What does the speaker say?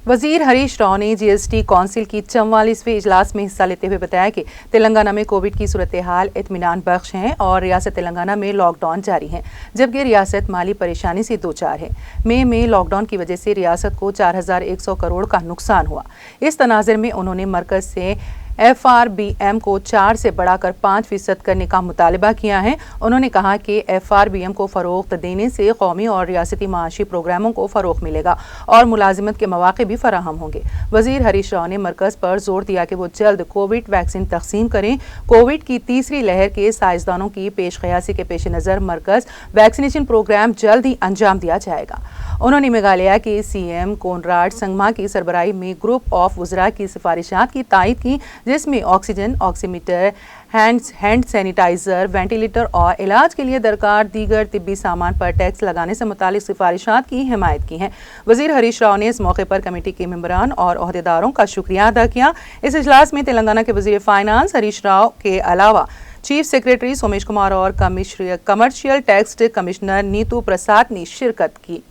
वजीर हरीश राव ने GST council की 44वें इजलास में हिस्सा लेते हुए बताया कि तेलंगाना में कोविड की सूरत हाल इत्मीनान बख्श है और रियासत तेलंगाना में लॉकडाउन जारी है, जबकि रियासत माली परेशानी से दो चार है। मई में लॉकडाउन की वजह से रियासत को 4100 करोड़ का नुकसान हुआ। इस तनाज़ुर में उन्होंने मरकज़ से FRBM को 4 से बढ़ाकर 5% करने का मुतालबा किया है। उन्होंने कहा कि FRBM को फ़रोग़ देने से कौमी और रियासती माशी प्रोग्रामों को फ़रोग़ मिलेगा और मुलाजिमत के मौक़े भी फराहम होंगे। वज़ीर हरीश राव ने मरकज़ पर जोर दिया कि वो जल्द कोविड वैक्सीन तक़सीम करें। कोविड की तीसरी लहर के साइंसदानों की पेशकयासी के पेश नज़र मरकज़ वैक्सीनेशन प्रोग्राम जल्द ही अंजाम दिया जाएगा। उन्होंने मेघालय के CM कोनराड संगमा की सरबराही में ग्रुप ऑफ वज़रा की सिफारिशात की तायद की, जिसमें oxygen, oximeter, hand sanitizer, ventilator और इलाज के लिए दरकार दीगर तिब्बी सामान पर टैक्स लगाने से मुतालिक सिफारिशात की हिमायत की है। वज़ीर हरीश राव ने इस मौके पर कमेटी के मेंबरान और ओहदेदारों का शुक्रिया अदा किया। इस इजलास में तेलंगाना के वज़ीर फाइनेंस हरीश राव के अलावा चीफ सेक्रेटरी सोमेश कुमार और कमर्शियल टैक्स कमिश्नर नीतू प्रसाद ने शिरकत की।